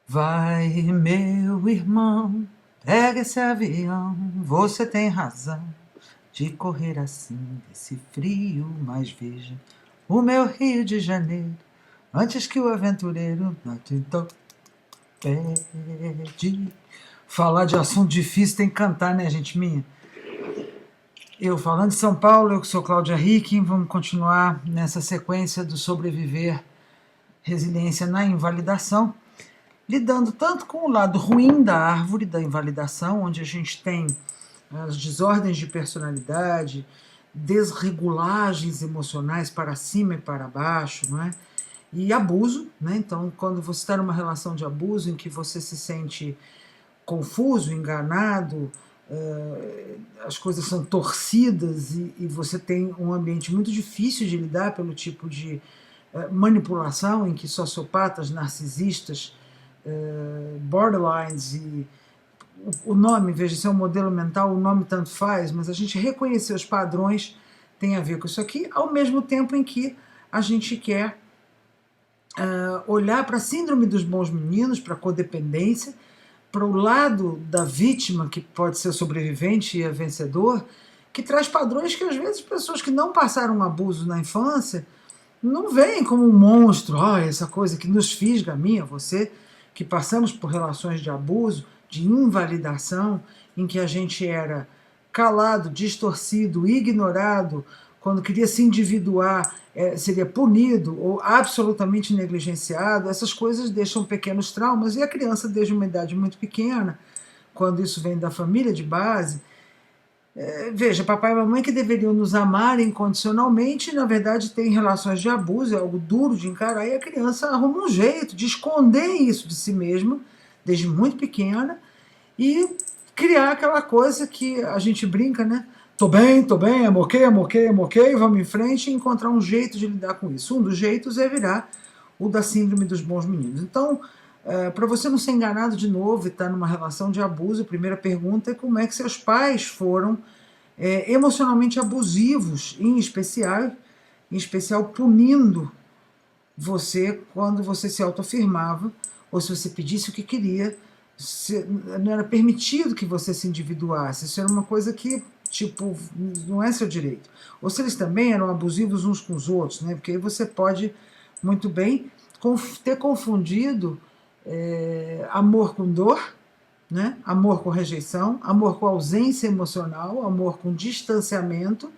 Vai, meu irmão, pega esse avião, você tem razão de correr assim desse frio, mas veja o meu Rio de Janeiro, antes que o aventureiro bate pede. Falar de assunto difícil tem que cantar, né, gente minha? Eu falando de São Paulo, eu que sou Cláudia Ricken, vamos continuar nessa sequência do sobreviver, resiliência na invalidação, lidando tanto com o lado ruim da árvore da invalidação, onde a gente tem as desordens de personalidade, desregulagens emocionais para cima e para baixo, não é? E abuso, né? Então, quando você está numa relação de abuso em que você se sente confuso, enganado, as coisas são torcidas e você tem um ambiente muito difícil de lidar pelo tipo de manipulação em que sociopatas, narcisistas, borderlines e o nome, veja, se é um modelo mental, o nome tanto faz, mas a gente reconhecer os padrões tem a ver com isso aqui, ao mesmo tempo em que a gente quer olhar para a síndrome dos bons meninos, para a codependência, para o lado da vítima, que pode ser sobrevivente e é vencedor, que traz padrões que às vezes pessoas que não passaram um abuso na infância não veem como um monstro, essa coisa que nos fisga, a mim, a você, que passamos por relações de abuso, de invalidação, em que a gente era calado, distorcido, ignorado, quando queria se individuar, seria punido ou absolutamente negligenciado. Essas coisas deixam pequenos traumas, e a criança, desde uma idade muito pequena, quando isso vem da família de base, veja, papai e mamãe que deveriam nos amar incondicionalmente, na verdade tem relações de abuso, é algo duro de encarar, e a criança arruma um jeito de esconder isso de si mesma, desde muito pequena, e criar aquela coisa que a gente brinca, né? Tô bem, I'm ok, vamos em frente e encontrar um jeito de lidar com isso. Um dos jeitos é virar o da síndrome dos bons meninos. Então, para você não ser enganado de novo e estar numa relação de abuso, a primeira pergunta é como é que seus pais foram emocionalmente abusivos, em especial punindo você quando você se autoafirmava, ou se você pedisse o que queria, não era permitido que você se individuasse, isso era uma coisa que, tipo, não é seu direito. Ou se eles também eram abusivos uns com os outros, né? Porque aí você pode muito bem ter confundido amor com dor, né? Amor com rejeição, amor com ausência emocional, amor com distanciamento,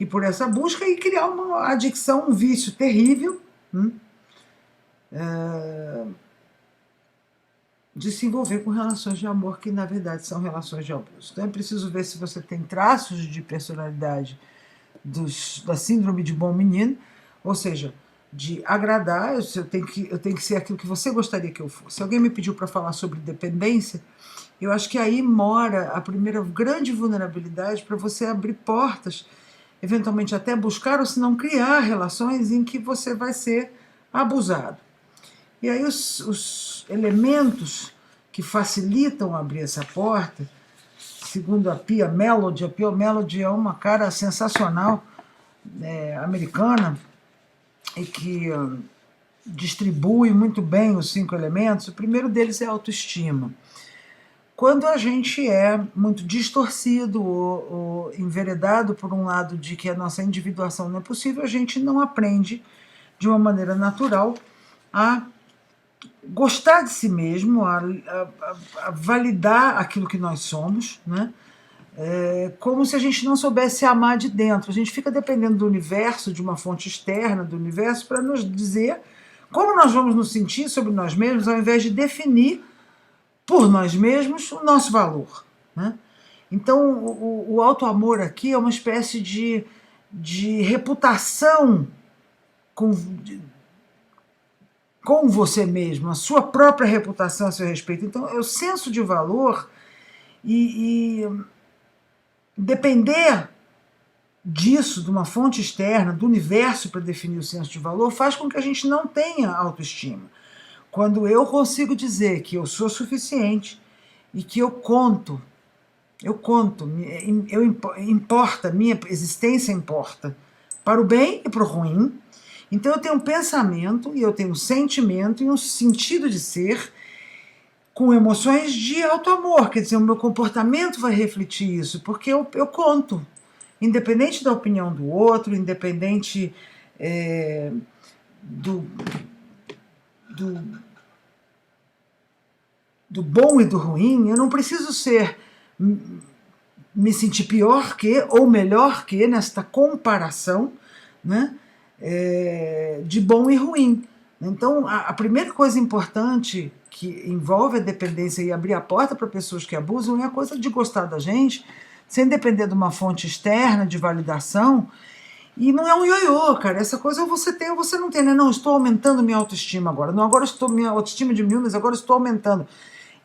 e por essa busca e criar uma adicção, um vício terrível, de se envolver com relações de amor que na verdade são relações de abuso. Então é preciso ver se você tem traços de personalidade da síndrome de bom menino, ou seja, de agradar, eu tenho que ser aquilo que você gostaria que eu fosse. Se alguém me pediu para falar sobre dependência, eu acho que aí mora a primeira grande vulnerabilidade para você abrir portas, eventualmente até buscar ou se não criar relações em que você vai ser abusado. E aí os elementos que facilitam abrir essa porta, segundo a Pia Mellody é uma cara sensacional, americana, e que distribui muito bem os 5 elementos. O primeiro deles é a autoestima. Quando a gente é muito distorcido ou enveredado por um lado de que a nossa individuação não é possível, a gente não aprende de uma maneira natural a gostar de si mesmo, a validar aquilo que nós somos, né? Como se a gente não soubesse amar de dentro. A gente fica dependendo do universo, de uma fonte externa do universo, para nos dizer como nós vamos nos sentir sobre nós mesmos, ao invés de definir por nós mesmos o nosso valor, né? Então, o auto-amor aqui é uma espécie de reputação com você mesmo, a sua própria reputação a seu respeito. Então, é o senso de valor e depender disso, de uma fonte externa, do universo para definir o senso de valor, faz com que a gente não tenha autoestima. Quando eu consigo dizer que eu sou suficiente e que importa, minha existência importa, para o bem e para o ruim, Então eu tenho um pensamento, e eu tenho um sentimento e um sentido de ser com emoções de auto-amor, quer dizer, o meu comportamento vai refletir isso, porque eu conto, independente da opinião do outro, independente do, do, do bom e do ruim, eu não preciso me sentir pior que ou melhor que nesta comparação, né, de bom e ruim. Então, a primeira coisa importante que envolve a dependência e abrir a porta para pessoas que abusam é a coisa de gostar da gente, sem depender de uma fonte externa de validação. E não é um ioiô, cara. Essa coisa ou você tem ou você não tem, né? Não, estou aumentando minha autoestima agora. Não, agora minha autoestima diminuiu, mas agora estou aumentando.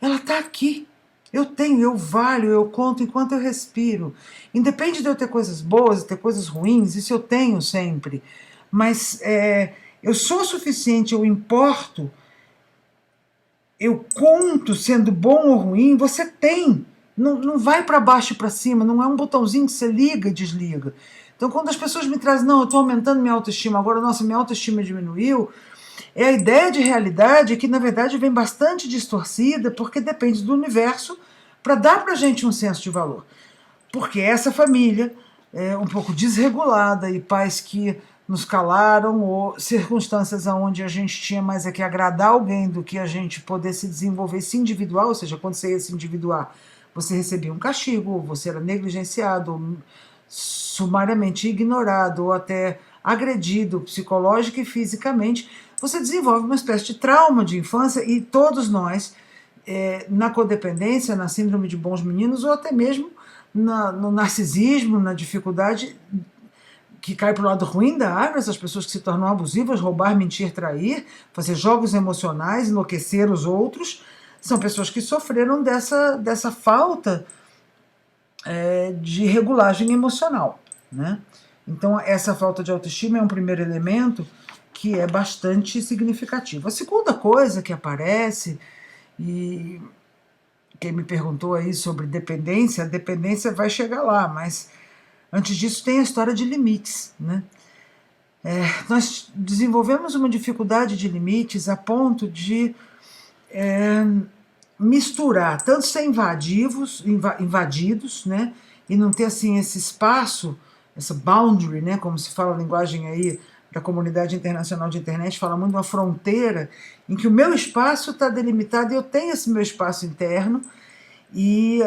Ela está aqui. Eu tenho, eu valho, eu conto enquanto eu respiro. Independe de eu ter coisas boas, ter coisas ruins, isso eu tenho sempre. Mas eu sou suficiente, eu importo, eu conto sendo bom ou ruim, você tem. Não vai para baixo e para cima, não é um botãozinho que você liga e desliga. Então, quando as pessoas me trazem, não, eu estou aumentando minha autoestima, agora, nossa, minha autoestima diminuiu, a ideia de realidade que, na verdade, vem bastante distorcida, porque depende do universo para dar para a gente um senso de valor. Porque essa família é um pouco desregulada e pais que nos calaram, ou circunstâncias onde a gente tinha mais que agradar alguém do que a gente poder se desenvolver, se individuar, ou seja, quando você ia se individuar, você recebia um castigo, ou você era negligenciado, ou sumariamente ignorado, ou até agredido psicológica e fisicamente, você desenvolve uma espécie de trauma de infância, e todos nós, na codependência, na síndrome de bons meninos, ou até mesmo no narcisismo, na dificuldade que cai para o lado ruim da árvore, essas pessoas que se tornam abusivas, roubar, mentir, trair, fazer jogos emocionais, enlouquecer os outros, são pessoas que sofreram dessa falta de regulagem emocional, né? Então, essa falta de autoestima é um primeiro elemento que é bastante significativo. A segunda coisa que aparece, e quem me perguntou aí sobre dependência, a dependência vai chegar lá, mas antes disso tem a história de limites, né? Nós desenvolvemos uma dificuldade de limites a ponto de misturar, tanto ser invadidos, né? E não ter assim esse espaço, essa boundary, né? Como se fala a linguagem aí da comunidade internacional de internet, fala muito de uma fronteira em que o meu espaço está delimitado e eu tenho esse meu espaço interno, e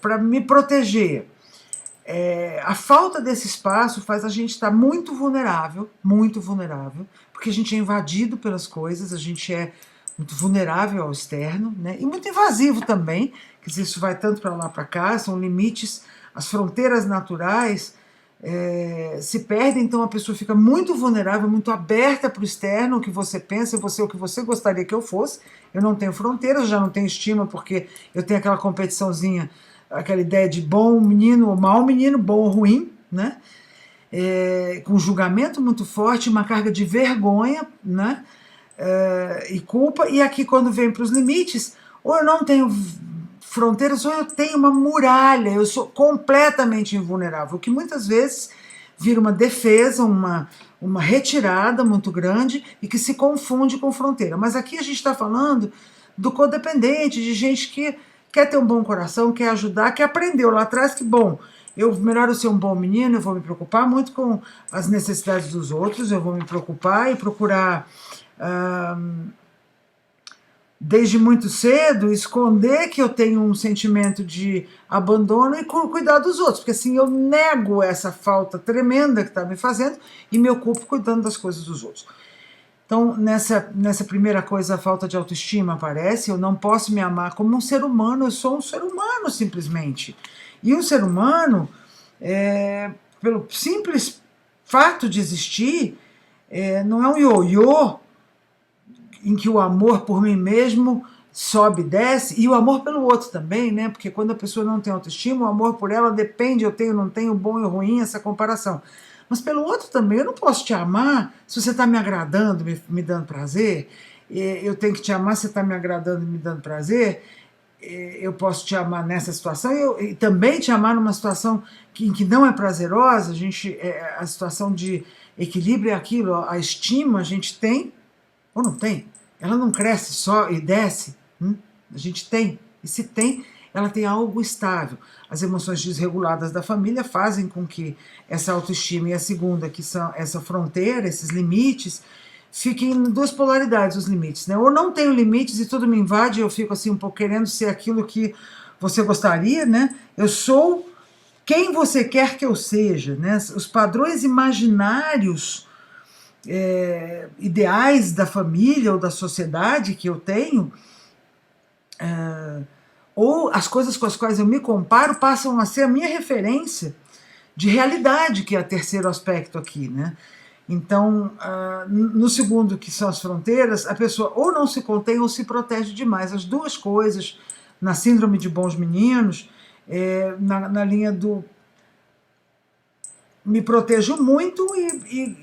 para me proteger. A falta desse espaço faz a gente estar muito vulnerável, porque a gente é invadido pelas coisas, a gente é muito vulnerável ao externo, né? E muito invasivo também, quer dizer, isso vai tanto para lá para cá, são limites, as fronteiras naturais se perdem, então a pessoa fica muito vulnerável, muito aberta para o externo, o que você pensa, o que você gostaria que eu fosse. Eu não tenho fronteiras, já não tenho estima, porque eu tenho aquela competiçãozinha, aquela ideia de bom menino ou mau menino, bom ou ruim, né? Com julgamento muito forte, uma carga de vergonha, né? E culpa, e aqui quando vem para os limites, ou eu não tenho fronteiras, ou eu tenho uma muralha, eu sou completamente invulnerável, o que muitas vezes vira uma defesa, uma retirada muito grande e que se confunde com fronteira. Mas aqui a gente está falando do codependente, de gente que quer ter um bom coração, quer ajudar, que aprendeu lá atrás que, bom, melhor eu ser um bom menino, eu vou me preocupar muito com as necessidades dos outros, eu vou me preocupar e procurar, desde muito cedo, esconder que eu tenho um sentimento de abandono e cuidar dos outros, porque assim eu nego essa falta tremenda que está me fazendo e me ocupo cuidando das coisas dos outros. Então, nessa primeira coisa, a falta de autoestima aparece, eu não posso me amar como um ser humano, eu sou um ser humano simplesmente. E um ser humano, pelo simples fato de existir, não é um ioiô em que o amor por mim mesmo sobe e desce, e o amor pelo outro também, né? Porque quando a pessoa não tem autoestima, o amor por ela depende, eu tenho, não tenho, bom e ruim, essa comparação. Mas pelo outro também, eu não posso te amar se você está me agradando, me dando prazer. Eu tenho que te amar se você está me agradando e me dando prazer. Eu posso te amar nessa situação e também te amar numa situação em que não é prazerosa, a situação de Equilíbrio é aquilo, a estima a gente tem ou não tem? Ela não cresce só e desce. A gente tem. E se tem, ela tem algo estável. As emoções desreguladas da família fazem com que essa autoestima e a segunda, que são essa fronteira, esses limites, fiquem em duas polaridades os limites, né? Ou não tenho limites e tudo me invade, eu fico assim um pouco querendo ser aquilo que você gostaria, né? Eu sou quem você quer que eu seja, né? Os padrões imaginários, ideais da família ou da sociedade que eu tenho, ou as coisas com as quais eu me comparo passam a ser a minha referência de realidade, que é o terceiro aspecto aqui, né? Então, no segundo, que são as fronteiras, a pessoa ou não se contém ou se protege demais. As duas coisas, na síndrome de bons meninos, na linha do me protejo muito e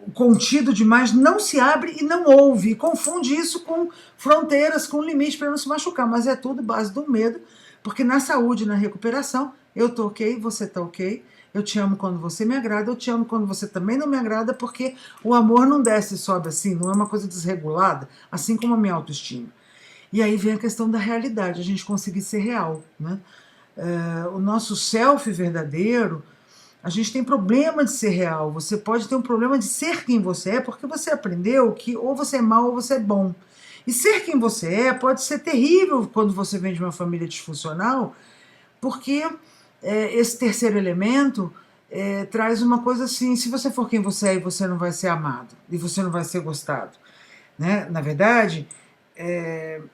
o contido demais não se abre e não ouve, e confunde isso com fronteiras, com limites para não se machucar, mas é tudo base do medo, porque na saúde, na recuperação, eu tô ok, você tá ok, eu te amo quando você me agrada, eu te amo quando você também não me agrada, porque o amor não desce e sobe assim, não é uma coisa desregulada, assim como a minha autoestima. E aí vem a questão da realidade, a gente conseguir ser real, né? O nosso self verdadeiro, a gente tem problema de ser real. Você pode ter um problema de ser quem você é, porque você aprendeu que ou você é mal ou você é bom. E ser quem você é pode ser terrível quando você vem de uma família disfuncional, porque esse terceiro elemento traz uma coisa assim: se você for quem você é, você não vai ser amado e você não vai ser gostado, né? Na verdade,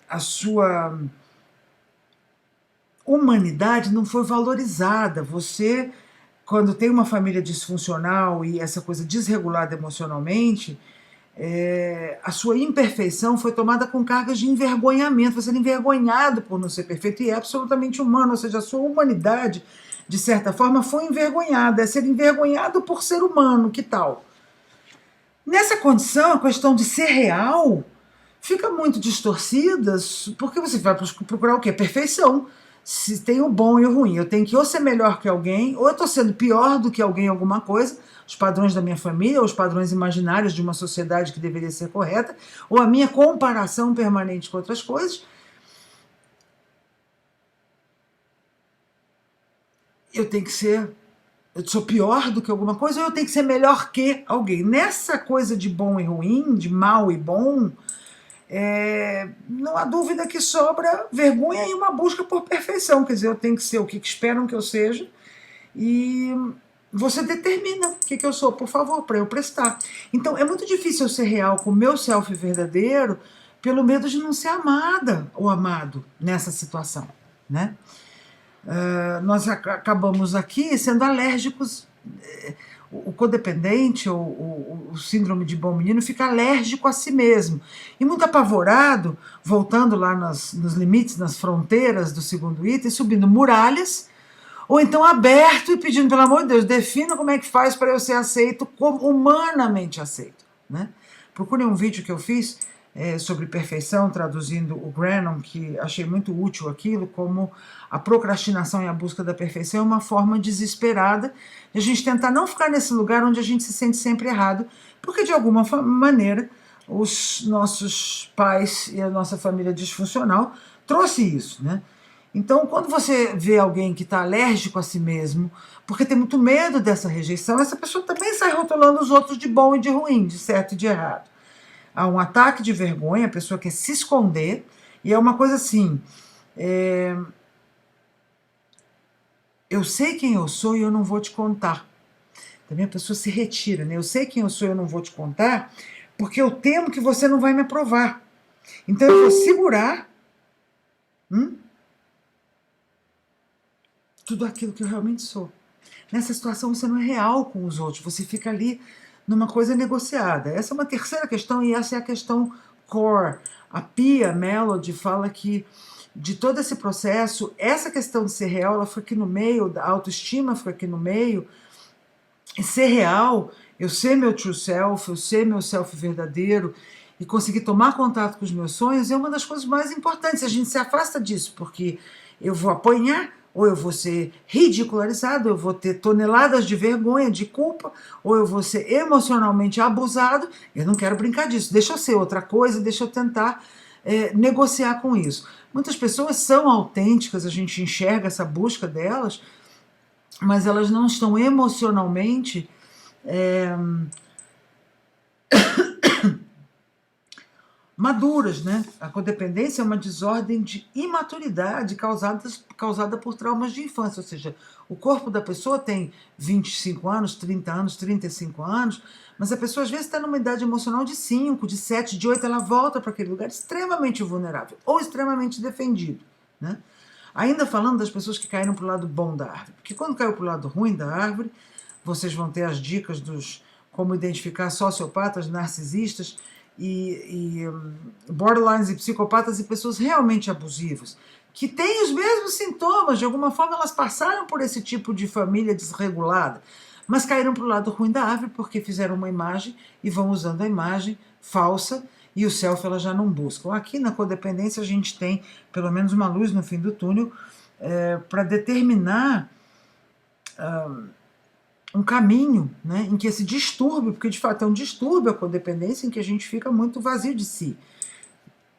a sua humanidade não foi valorizada. Você, quando tem uma família disfuncional e essa coisa desregulada emocionalmente, a sua imperfeição foi tomada com cargas de envergonhamento, você é envergonhado por não ser perfeito, e é absolutamente humano, ou seja, a sua humanidade, de certa forma, foi envergonhada, é ser envergonhado por ser humano, que tal? Nessa condição, a questão de ser real fica muito distorcida, porque você vai procurar o quê? Perfeição. Se tem o bom e o ruim, eu tenho que ou ser melhor que alguém, ou eu estou sendo pior do que alguém em alguma coisa, os padrões da minha família, ou os padrões imaginários de uma sociedade que deveria ser correta, ou a minha comparação permanente com outras coisas. Eu tenho que ser, eu sou pior do que alguma coisa, ou eu tenho que ser melhor que alguém. Nessa coisa de bom e ruim, de mal e bom, não há dúvida que sobra vergonha e uma busca por perfeição. Quer dizer, eu tenho que ser o que esperam que eu seja, e você determina o que eu sou, por favor, para eu prestar. Então, é muito difícil eu ser real com o meu self verdadeiro pelo medo de não ser amada ou amado nessa situação, né? Nós acabamos aqui sendo alérgicos. O codependente, ou o síndrome de bom menino, fica alérgico a si mesmo. E muito apavorado, voltando lá nos limites, nas fronteiras do segundo item, subindo muralhas, ou então aberto e pedindo, pelo amor de Deus, defina como é que faz para eu ser aceito, como humanamente aceito, né? Procurem um vídeo que eu fiz sobre perfeição, traduzindo o Grannon, que achei muito útil aquilo, como a procrastinação e a busca da perfeição é uma forma desesperada de a gente tentar não ficar nesse lugar onde a gente se sente sempre errado, porque de alguma maneira os nossos pais e a nossa família disfuncional trouxe isso, né? Então, quando você vê alguém que está alérgico a si mesmo, porque tem muito medo dessa rejeição, essa pessoa também sai rotulando os outros de bom e de ruim, de certo e de errado. Há um ataque de vergonha, a pessoa quer se esconder, e é uma coisa assim: eu sei quem eu sou e eu não vou te contar. Também a pessoa se retira, né? Eu sei quem eu sou e eu não vou te contar, porque eu temo que você não vai me aprovar. Então eu vou segurar tudo aquilo que eu realmente sou. Nessa situação você não é real com os outros, você fica ali numa coisa negociada. Essa é uma terceira questão, e essa é a questão core. A Pia Melody fala que de todo esse processo, essa questão de ser real, ela foi aqui no meio, da autoestima foi aqui no meio, e ser real, eu ser meu true self, eu ser meu self verdadeiro, e conseguir tomar contato com os meus sonhos, é uma das coisas mais importantes. A gente se afasta disso, porque eu vou apanhar, ou eu vou ser ridicularizado, eu vou ter toneladas de vergonha, de culpa, ou eu vou ser emocionalmente abusado. Eu não quero brincar disso, deixa eu ser outra coisa, deixa eu tentar negociar com isso. Muitas pessoas são autênticas, a gente enxerga essa busca delas, mas elas não estão emocionalmente maduras, né? A codependência é uma desordem de imaturidade causada por traumas de infância, ou seja, o corpo da pessoa tem 25 anos, 30 anos, 35 anos, mas a pessoa às vezes está numa idade emocional de 5, de 7, de 8, ela volta para aquele lugar extremamente vulnerável ou extremamente defendido, né? Ainda falando das pessoas que caíram para o lado bom da árvore, porque quando caiu para o lado ruim da árvore, vocês vão ter as dicas dos como identificar sociopatas, narcisistas e borderlines e psicopatas e pessoas realmente abusivas, que têm os mesmos sintomas, de alguma forma elas passaram por esse tipo de família desregulada, mas caíram para o lado ruim da árvore porque fizeram uma imagem e vão usando a imagem falsa e o self elas já não buscam. Aqui na codependência a gente tem pelo menos uma luz no fim do túnel para determinar um caminho, né, em que esse distúrbio, porque de fato é um distúrbio a codependência, em que a gente fica muito vazio de si.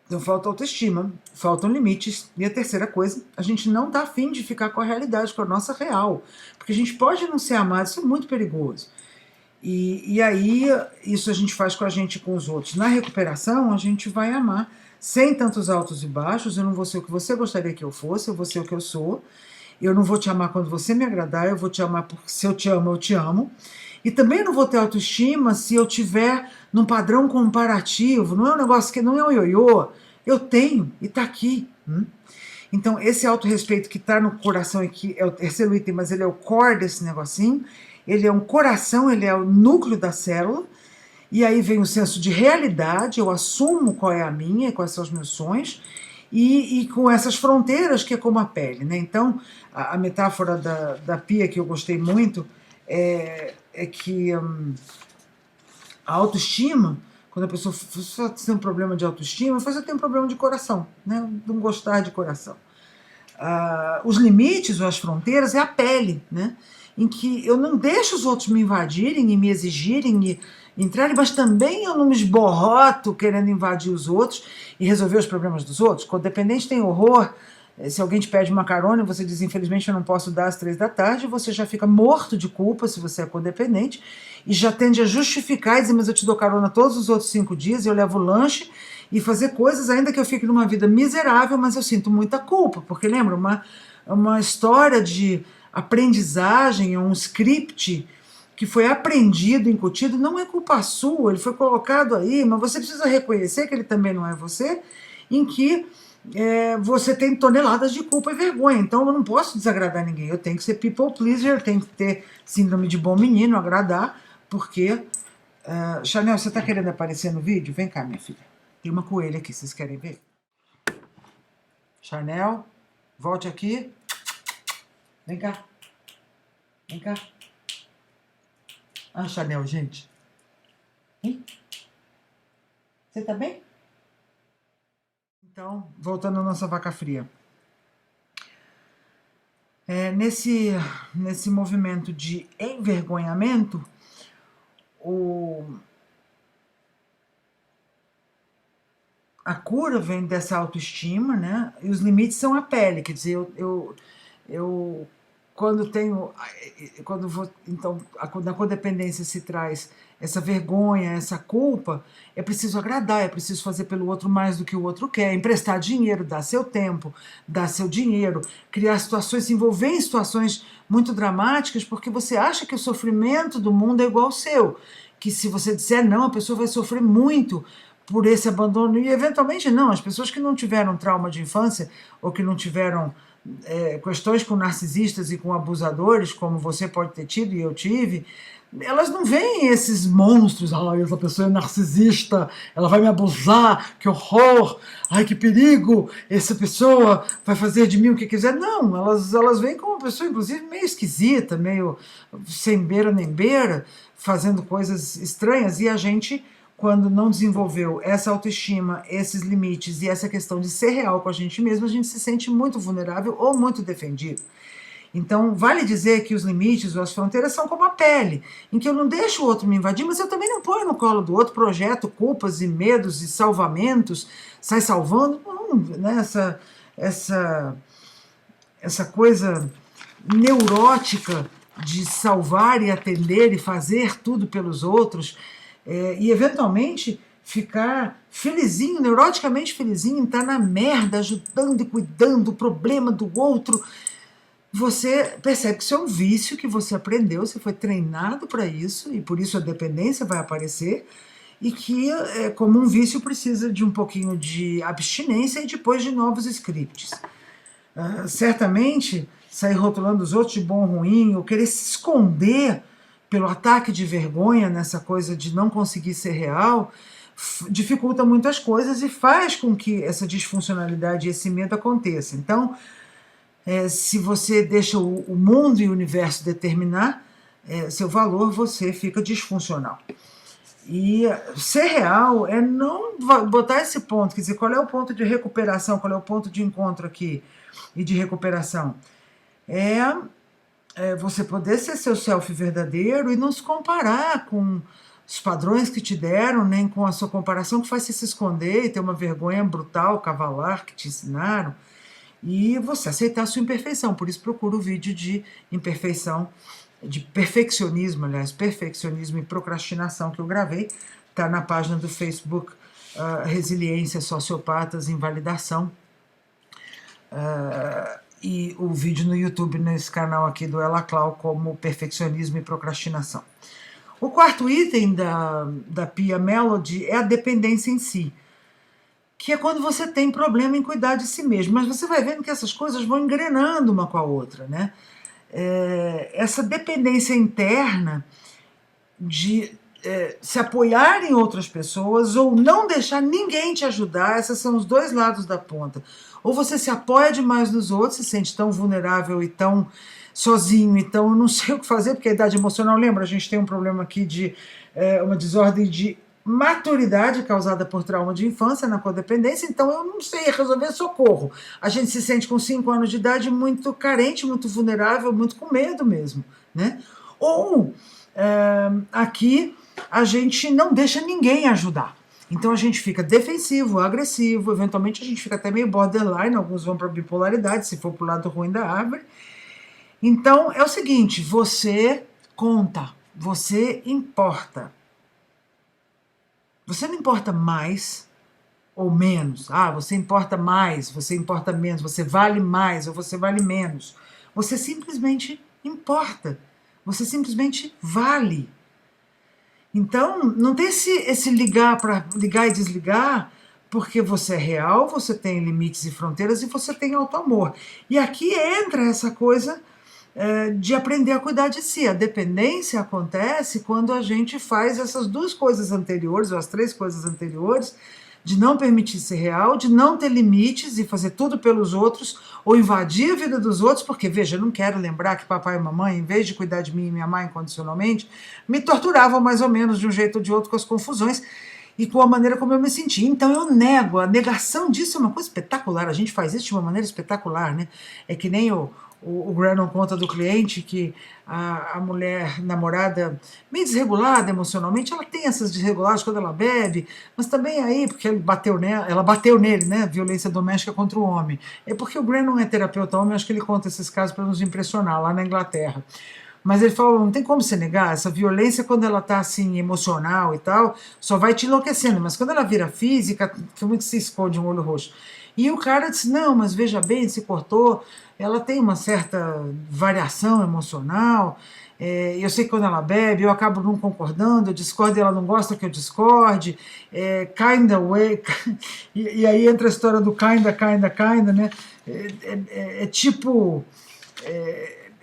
Então falta autoestima, faltam limites, e a terceira coisa, a gente não está afim de ficar com a realidade, com a nossa real, porque a gente pode não ser amado, isso é muito perigoso. E aí, isso a gente faz com a gente e com os outros. Na recuperação, a gente vai amar, sem tantos altos e baixos, eu não vou ser o que você gostaria que eu fosse, eu vou ser o que eu sou. Eu não vou te amar quando você me agradar, eu vou te amar porque se eu te amo, eu te amo. E também não vou ter autoestima se eu tiver num padrão comparativo, não é um negócio que não é um ioiô, eu tenho e tá aqui. Então esse autorrespeito que tá no coração aqui é o terceiro item, mas ele é o core desse negocinho, ele é um coração, ele é o núcleo da célula, e aí vem o senso de realidade, eu assumo qual é a minha, quais são os meus sonhos, e com essas fronteiras que é como a pele, né? Então, a metáfora da pia que eu gostei muito é que a autoestima, quando a pessoa só tem um problema de autoestima, você tem um problema de coração, né? De não gostar de coração. Os limites ou as fronteiras é a pele, né? Em que eu não deixo os outros me invadirem e me exigirem e entrarem, mas também eu não me esborroto querendo invadir os outros e resolver os problemas dos outros. Codependente tem horror. Se alguém te pede uma carona e você diz, infelizmente eu não posso dar às 3 da tarde, você já fica morto de culpa se você é codependente e já tende a justificar e dizer, mas eu te dou carona todos os outros 5 dias, eu levo lanche e fazer coisas, ainda que eu fique numa vida miserável, mas eu sinto muita culpa, porque lembra, uma história de aprendizagem, um script que foi aprendido, incutido, não é culpa sua, ele foi colocado aí, mas você precisa reconhecer que ele também não é você, em que você tem toneladas de culpa e vergonha, então eu não posso desagradar ninguém, eu tenho que ser people pleaser, tenho que ter síndrome de bom menino, agradar, porque... Chanel, você está querendo aparecer no vídeo? Vem cá, minha filha. Tem uma coelha aqui, vocês querem ver? Chanel, volte aqui. Vem cá. Vem cá. Chanel, gente. Hein? Você tá bem? Então, voltando à nossa vaca fria. Nesse movimento de envergonhamento, a cura vem dessa autoestima, né? E os limites são a pele, quer dizer, eu então, na codependência se traz essa vergonha, essa culpa, é preciso agradar, é preciso fazer pelo outro mais do que o outro quer, emprestar dinheiro, dar seu tempo, dar seu dinheiro, criar situações, se envolver em situações muito dramáticas, porque você acha que o sofrimento do mundo é igual ao seu, que se você disser não, a pessoa vai sofrer muito por esse abandono, e eventualmente não, as pessoas que não tiveram trauma de infância, ou que não tiveram questões com narcisistas e com abusadores, como você pode ter tido e eu tive, elas não veem esses monstros, ai, essa pessoa é narcisista, ela vai me abusar, que horror, ai, que perigo, essa pessoa vai fazer de mim o que quiser. Não, elas veem como uma pessoa, inclusive, meio esquisita, meio sem beira nem beira, fazendo coisas estranhas, e a gente, quando não desenvolveu essa autoestima, esses limites e essa questão de ser real com a gente mesmo, a gente se sente muito vulnerável ou muito defendido. Então, vale dizer que os limites ou as fronteiras são como a pele, em que eu não deixo o outro me invadir, mas eu também não ponho no colo do outro, projeto culpas e medos e salvamentos, sai salvando, não, né? Essa coisa neurótica de salvar e atender e fazer tudo pelos outros, e eventualmente ficar felizinho, neuroticamente felizinho, em estar na merda, ajudando e cuidando do problema do outro. Você percebe que isso é um vício que você aprendeu, você foi treinado para isso, e por isso a dependência vai aparecer, e que, como um vício, precisa de um pouquinho de abstinência e depois de novos scripts. Certamente, sair rotulando os outros de bom ou ruim, ou querer se esconder pelo ataque de vergonha nessa coisa de não conseguir ser real, dificulta muitas coisas e faz com que essa disfuncionalidade e esse medo aconteça. Então, se você deixa o mundo e o universo determinar seu valor, você fica disfuncional. E ser real é não botar esse ponto, quer dizer, qual é o ponto de recuperação, qual é o ponto de encontro aqui e de recuperação? Você poder ser seu self verdadeiro e não se comparar com os padrões que te deram, nem com a sua comparação que faz você se esconder e ter uma vergonha brutal, cavalar, que te ensinaram, e você aceitar a sua imperfeição. Por isso procura o vídeo de imperfeição, de perfeccionismo, aliás, perfeccionismo e procrastinação que eu gravei, está na página do Facebook Resiliência, Sociopatas, Invalidação, e o vídeo no YouTube, nesse canal aqui do Ela Clau, como perfeccionismo e procrastinação. O quarto item da Pia Melody é a dependência em si, que é quando você tem problema em cuidar de si mesmo, mas você vai vendo que essas coisas vão engrenando uma com a outra, né? Essa dependência interna de se apoiar em outras pessoas ou não deixar ninguém te ajudar, esses são os dois lados da ponta. Ou você se apoia demais nos outros, se sente tão vulnerável e tão sozinho, então eu não sei o que fazer, porque a idade emocional, lembra, a gente tem um problema aqui de uma desordem de maturidade causada por trauma de infância na codependência, então eu não sei resolver, socorro. A gente se sente com 5 anos de idade muito carente, muito vulnerável, muito com medo mesmo, né? Ou aqui a gente não deixa ninguém ajudar. Então a gente fica defensivo, agressivo, eventualmente a gente fica até meio borderline, alguns vão para bipolaridade, se for para o lado ruim da árvore. Então é o seguinte, você conta, você importa. Você não importa mais ou menos. Você importa mais, você importa menos, você vale mais ou você vale menos. Você simplesmente importa. Você simplesmente vale. Então, não tem esse ligar para ligar e desligar, porque você é real, você tem limites e fronteiras e você tem auto-amor. E aqui entra essa coisa de aprender a cuidar de si. A dependência acontece quando a gente faz essas duas coisas anteriores, ou as 3 coisas anteriores, de não permitir ser real, de não ter limites e fazer tudo pelos outros, ou invadir a vida dos outros, porque, veja, eu não quero lembrar que papai e mamãe, em vez de cuidar de mim e minha mãe incondicionalmente, me torturavam mais ou menos de um jeito ou de outro com as confusões e com a maneira como eu me sentia. Então eu nego, a negação disso é uma coisa espetacular, a gente faz isso de uma maneira espetacular, né? É que nem o Grannon conta do cliente que a mulher namorada, meio desregulada emocionalmente, ela tem essas desregulagens quando ela bebe, mas também aí, porque ela bateu nele, né? Violência doméstica contra o homem. É porque o Grannon é terapeuta homem, acho que ele conta esses casos para nos impressionar, lá na Inglaterra. Mas ele falou, não tem como você negar, essa violência quando ela está assim, emocional e tal, só vai te enlouquecendo, mas quando ela vira física, como é que se esconde um olho roxo? E o cara disse, não, mas veja bem, se cortou, ela tem uma certa variação emocional, eu sei que quando ela bebe, eu acabo não concordando, eu discordo e ela não gosta que eu discorde, kinda way, e aí entra a história do kinda, né? Tipo...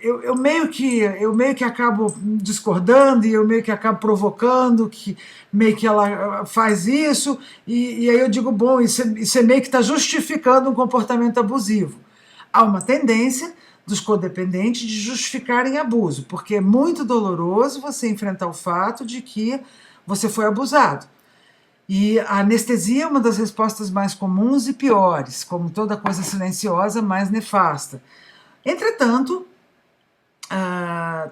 Eu meio que acabo discordando e eu meio que acabo provocando, que meio que ela faz isso, e aí eu digo, bom, isso meio que está justificando um comportamento abusivo. Há uma tendência dos codependentes de justificarem abuso, porque é muito doloroso você enfrentar o fato de que você foi abusado. E a anestesia é uma das respostas mais comuns e piores, como toda coisa silenciosa, mais nefasta. Entretanto,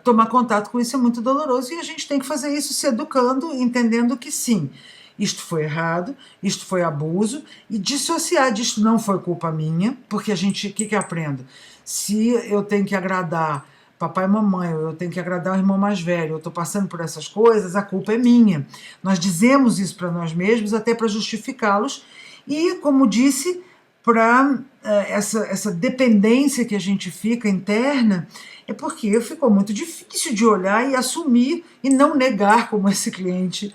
tomar contato com isso é muito doloroso e a gente tem que fazer isso se educando, entendendo que sim, isto foi errado, isto foi abuso, e dissociar disto não foi culpa minha, porque a gente, o que eu aprendo? Se eu tenho que agradar papai e mamãe, ou eu tenho que agradar o irmão mais velho, eu estou passando por essas coisas, a culpa é minha. Nós dizemos isso para nós mesmos até para justificá-los, e como disse, para essa dependência que a gente fica interna, é porque ficou muito difícil de olhar e assumir e não negar, como esse cliente,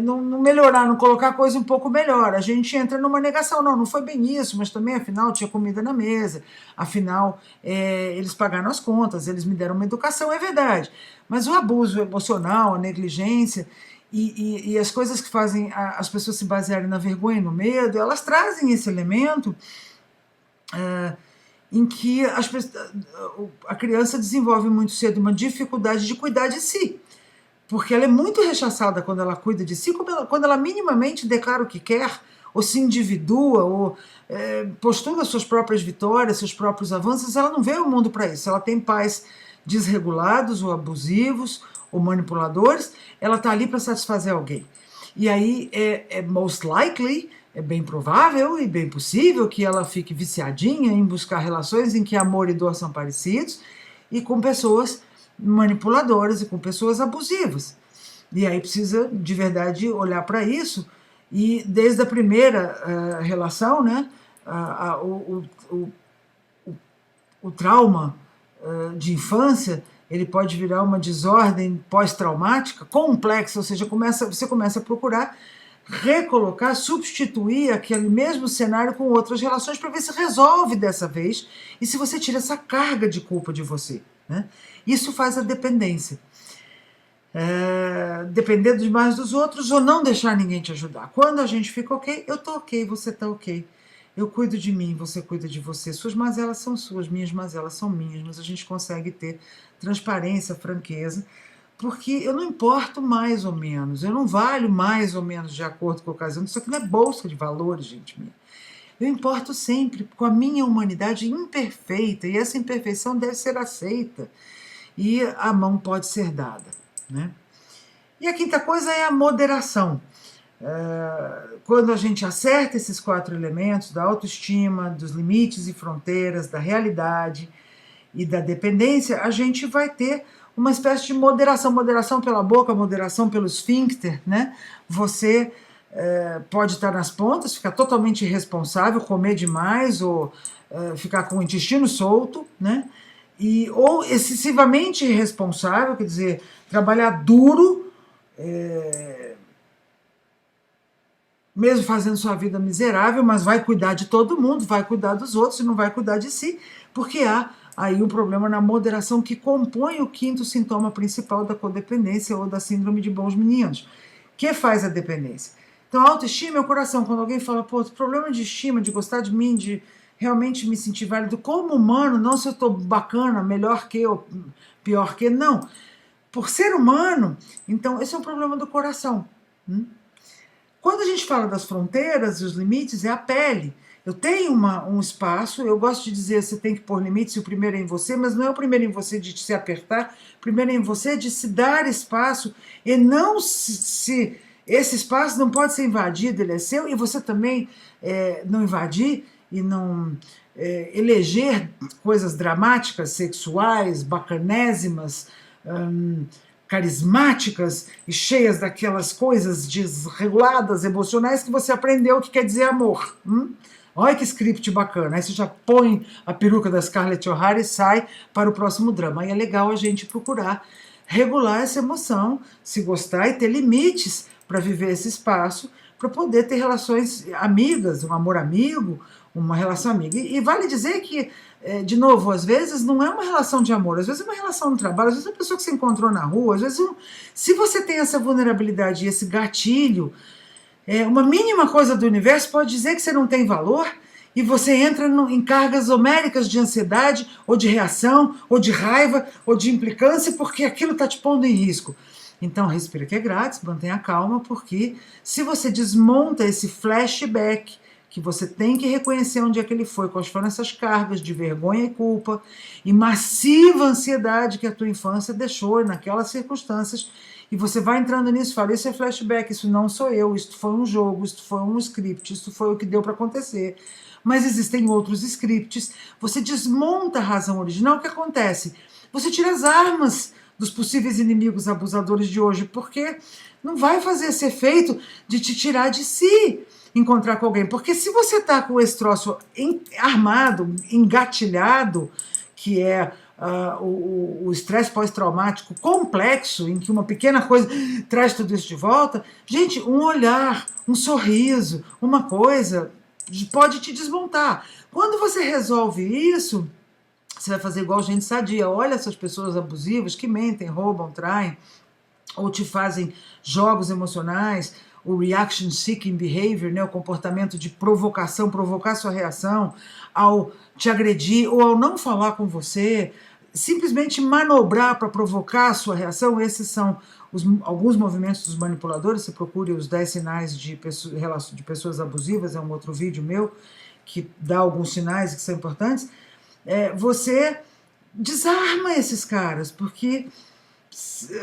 não melhorar, não colocar a coisa um pouco melhor. A gente entra numa negação, não foi bem isso, mas também, afinal, tinha comida na mesa, afinal, eles pagaram as contas, eles me deram uma educação, é verdade. Mas o abuso emocional, a negligência e as coisas que fazem as pessoas se basearem na vergonha e no medo, elas trazem esse elemento em que a criança desenvolve muito cedo uma dificuldade de cuidar de si, porque ela é muito rechaçada quando ela cuida de si, quando ela minimamente declara o que quer, ou se individua, ou postula suas próprias vitórias, seus próprios avanços, ela não vê o mundo para isso. Ela tem pais desregulados, ou abusivos, ou manipuladores, ela está ali para satisfazer alguém. E aí most likely, é bem provável e bem possível que ela fique viciadinha em buscar relações em que amor e dor são parecidos, e com pessoas manipuladoras e com pessoas abusivas. E aí precisa de verdade olhar para isso, e desde a primeira relação, né, o trauma de infância, ele pode virar uma desordem pós-traumática complexa, ou seja, você começa a procurar recolocar, substituir aquele mesmo cenário com outras relações para ver se resolve dessa vez e se você tira essa carga de culpa de você, né? Isso faz a dependência. Depender demais dos outros ou não deixar ninguém te ajudar. Quando a gente fica ok, eu tô ok, você tá ok. Eu cuido de mim, você cuida de você. Suas mazelas são suas, minhas mazelas são minhas, mas a gente consegue ter transparência, franqueza, porque eu não importo mais ou menos, eu não valho mais ou menos de acordo com a ocasião. Isso aqui não é bolsa de valores, gente minha. Eu importo sempre com a minha humanidade imperfeita, e essa imperfeição deve ser aceita, e a mão pode ser dada, né? E a quinta coisa é a moderação. Quando a gente acerta esses 4 elementos da autoestima, dos limites e fronteiras, da realidade e da dependência, a gente vai ter uma espécie de moderação pela boca, moderação pelo esfíncter, né? Você pode estar nas pontas, ficar totalmente irresponsável, comer demais ou ficar com o intestino solto, né? Ou excessivamente irresponsável, quer dizer, trabalhar duro, mesmo fazendo sua vida miserável, mas vai cuidar de todo mundo, vai cuidar dos outros e não vai cuidar de si, porque há aí um problema na moderação que compõe o 5º sintoma principal da codependência ou da síndrome de bons meninos, que faz a dependência. Então, a autoestima é o coração. Quando alguém fala, pô, problema de estima, de gostar de mim, de realmente me sentir válido como humano, não se eu estou bacana, melhor que ou pior que, não. Por ser humano, então, esse é um problema do coração. Quando a gente fala das fronteiras e os limites, é a pele. Eu tenho um espaço, eu gosto de dizer, você tem que pôr limites, e o primeiro é em você, mas não é o primeiro em você de se apertar, o primeiro é em você de se dar espaço, e não esse espaço não pode ser invadido, ele é seu, e você também não invadir e não eleger coisas dramáticas, sexuais, bacanésimas, carismáticas e cheias daquelas coisas desreguladas, emocionais, que você aprendeu o que quer dizer amor. Olha que script bacana. Aí você já põe a peruca da Scarlett O'Hara e sai para o próximo drama. Aí é legal a gente procurar regular essa emoção, se gostar e ter limites para viver esse espaço, para poder ter relações amigas, um amor amigo, uma relação amiga. E vale dizer que, de novo, às vezes não é uma relação de amor, às vezes é uma relação no trabalho, às vezes é uma pessoa que você encontrou na rua, às vezes se você tem essa vulnerabilidade e esse gatilho, uma mínima coisa do universo pode dizer que você não tem valor, e você entra em cargas homéricas de ansiedade, ou de reação, ou de raiva, ou de implicância, porque aquilo está te pondo em risco. Então, respira que é grátis, mantenha calma, porque se você desmonta esse flashback, que você tem que reconhecer onde é que ele foi, quais foram essas cargas de vergonha e culpa e massiva ansiedade que a tua infância deixou naquelas circunstâncias, e você vai entrando nisso, fala, isso é flashback, isso não sou eu, isso foi um jogo, isso foi um script, isso foi o que deu para acontecer. Mas existem outros scripts, você desmonta a razão original, o que acontece? Você tira as armas dos possíveis inimigos abusadores de hoje, porque não vai fazer esse efeito de te tirar de si encontrar com alguém. Porque se você está com esse troço armado, engatilhado, que é o estresse pós-traumático complexo, em que uma pequena coisa traz tudo isso de volta, gente, um olhar, um sorriso, uma coisa pode te desmontar. Quando você resolve isso, você vai fazer igual gente sadia. Olha essas pessoas abusivas que mentem, roubam, traem, ou te fazem jogos emocionais, o reaction seeking behavior, né, o comportamento de provocação, provocar sua reação ao te agredir ou ao não falar com você, simplesmente manobrar para provocar a sua reação. Esses são alguns movimentos dos manipuladores. Você procure os 10 sinais de pessoas abusivas, é um outro vídeo meu que dá alguns sinais que são importantes. Você desarma esses caras, porque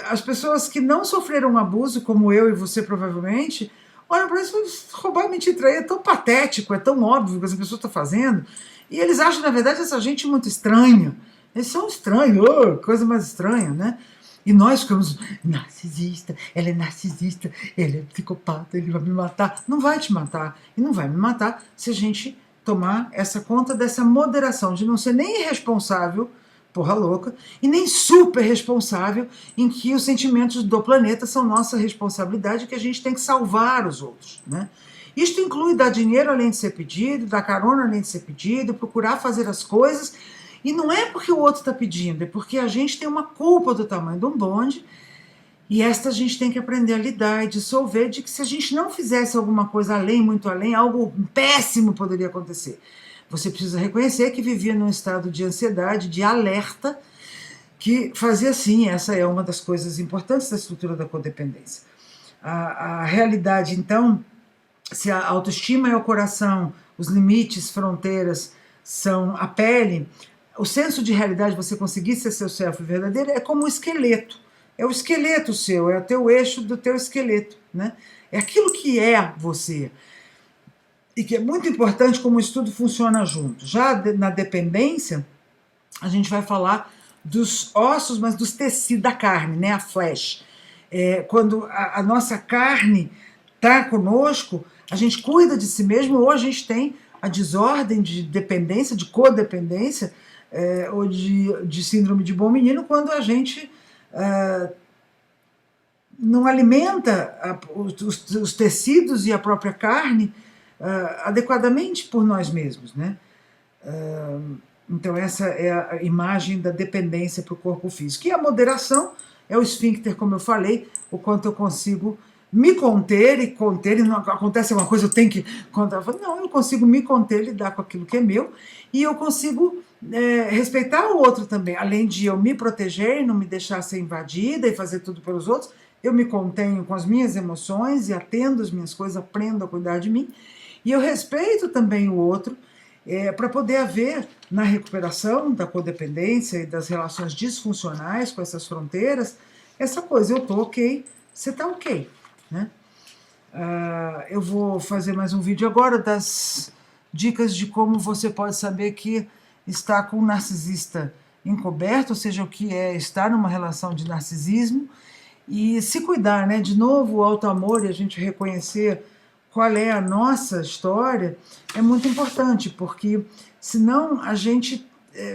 as pessoas que não sofreram um abuso, como eu e você provavelmente, olham para isso, roubar e mentir, trair é tão patético, é tão óbvio que essa pessoa está fazendo, e eles acham, na verdade, essa gente muito estranha. Eles são estranhos, coisa mais estranha, né? E nós ficamos, narcisista, ela é narcisista, ele é psicopata, ele vai me matar. Não vai te matar, e não vai me matar se a gente tomar essa conta dessa moderação, de não ser nem irresponsável, porra louca, e nem super responsável, em que os sentimentos do planeta são nossa responsabilidade, que a gente tem que salvar os outros, né? Isto inclui dar dinheiro além de ser pedido, dar carona além de ser pedido, procurar fazer as coisas, e não é porque o outro está pedindo, é porque a gente tem uma culpa do tamanho de um bonde, e esta a gente tem que aprender a lidar e dissolver, de que se a gente não fizesse alguma coisa além, muito além, algo péssimo poderia acontecer. Você precisa reconhecer que vivia num estado de ansiedade, de alerta, que fazia assim. Essa é uma das coisas importantes da estrutura da codependência. A realidade, então, se a autoestima é o coração, os limites, fronteiras são a pele, o senso de realidade, você conseguir ser seu self verdadeiro, é como um esqueleto. É o esqueleto seu, é o teu eixo do teu esqueleto, né? É aquilo que é você. E que é muito importante como o estudo funciona junto. Já na dependência, a gente vai falar dos ossos, mas dos tecidos da carne, né? A flesh. Quando a nossa carne está conosco, a gente cuida de si mesmo, ou a gente tem a desordem de dependência, de codependência, ou de síndrome de bom menino, quando a gente não alimenta os tecidos e a própria carne adequadamente por nós mesmos, né? Então essa é a imagem da dependência para o corpo físico. E a moderação é o esfíncter, como eu falei, o quanto eu consigo me conter e não acontece uma coisa, eu tenho que contar. Não, eu consigo me conter, lidar com aquilo que é meu, e eu consigo respeitar o outro também. Além de eu me proteger e não me deixar ser invadida e fazer tudo pelos outros, eu me contenho com as minhas emoções e atendo as minhas coisas, aprendo a cuidar de mim. E eu respeito também o outro, para poder haver, na recuperação da codependência e das relações disfuncionais com essas fronteiras, essa coisa, eu tô ok, você tá ok, né? Eu vou fazer mais um vídeo agora das dicas de como você pode saber que está com um narcisista encoberto, ou seja, o que é estar numa relação de narcisismo, e se cuidar, né? De novo, o autoamor e a gente reconhecer qual é a nossa história é muito importante, porque senão a gente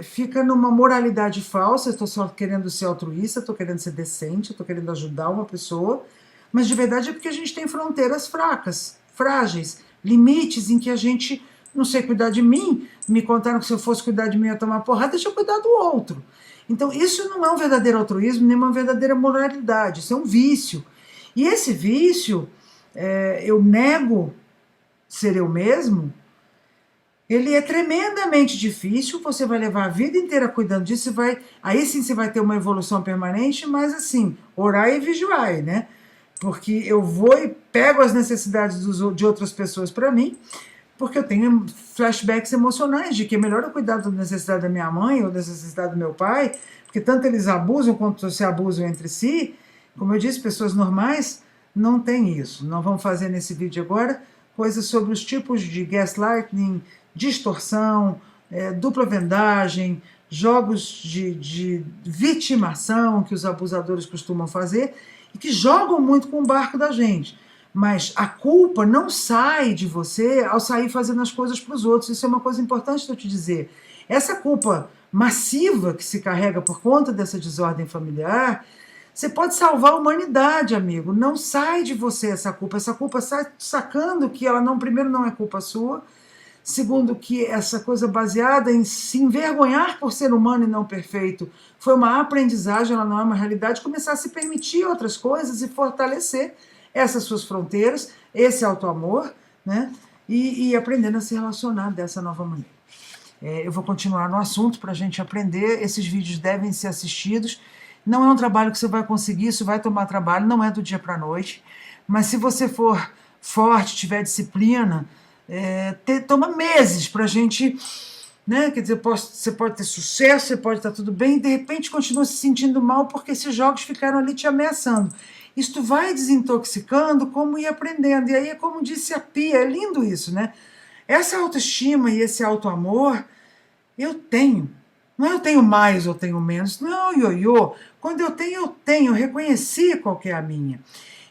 fica numa moralidade falsa. Estou só querendo ser altruísta, estou querendo ser decente, estou querendo ajudar uma pessoa, mas de verdade é porque a gente tem fronteiras fracas, frágeis, limites em que a gente não sei cuidar de mim, me contaram que se eu fosse cuidar de mim eu ia tomar porrada, deixa eu cuidar do outro. Então isso não é um verdadeiro altruísmo, nem uma verdadeira moralidade, isso é um vício. E esse vício, eu nego ser eu mesmo, Ele é tremendamente difícil, você vai levar a vida inteira cuidando disso, aí sim você vai ter uma evolução permanente, mas assim, orai e vigiai, né? Porque eu vou e pego as necessidades de outras pessoas para mim, porque eu tenho flashbacks emocionais de que é melhor eu cuidar da necessidade da minha mãe ou da necessidade do meu pai, porque tanto eles abusam quanto se abusam entre si. Como eu disse, pessoas normais não têm isso. Nós vamos fazer nesse vídeo agora coisas sobre os tipos de gaslighting, distorção, dupla vendagem, jogos de vitimação que os abusadores costumam fazer e que jogam muito com o barco da gente. Mas a culpa não sai de você ao sair fazendo as coisas para os outros. Isso é uma coisa importante de eu te dizer. Essa culpa massiva que se carrega por conta dessa desordem familiar, você pode salvar a humanidade, amigo. Não sai de você essa culpa. Essa culpa sai sacando que ela não, primeiro, não é culpa sua. Segundo, que essa coisa baseada em se envergonhar por ser humano e não perfeito foi uma aprendizagem, ela não é uma realidade. Começar a se permitir outras coisas e fortalecer essas suas fronteiras, esse autoamor, né? E aprendendo a se relacionar dessa nova maneira. Eu vou continuar no assunto para a gente aprender. Esses vídeos devem ser assistidos. Não é um trabalho que você vai conseguir, isso vai tomar trabalho, não é do dia para a noite. Mas se você for forte, tiver disciplina, toma meses para a gente, né? Quer dizer, você pode ter sucesso, você pode estar tudo bem, e de repente continua se sentindo mal porque esses jogos ficaram ali te ameaçando. Isto vai desintoxicando como ir aprendendo. E aí é como disse a Pia, é lindo isso, né? Essa autoestima e esse autoamor, eu tenho. Não é eu tenho mais ou tenho menos. Não, ioiô. Quando eu tenho, eu reconheci qual que é a minha.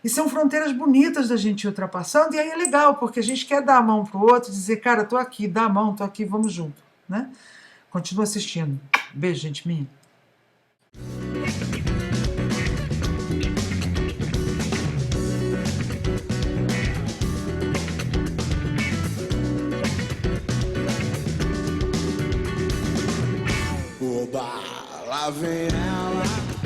E são fronteiras bonitas da gente ir ultrapassando, e aí é legal, porque a gente quer dar a mão pro outro, dizer, cara, tô aqui, dá a mão, tô aqui, vamos junto, né? Continua assistindo. Beijo, gente minha. Lá vem ela.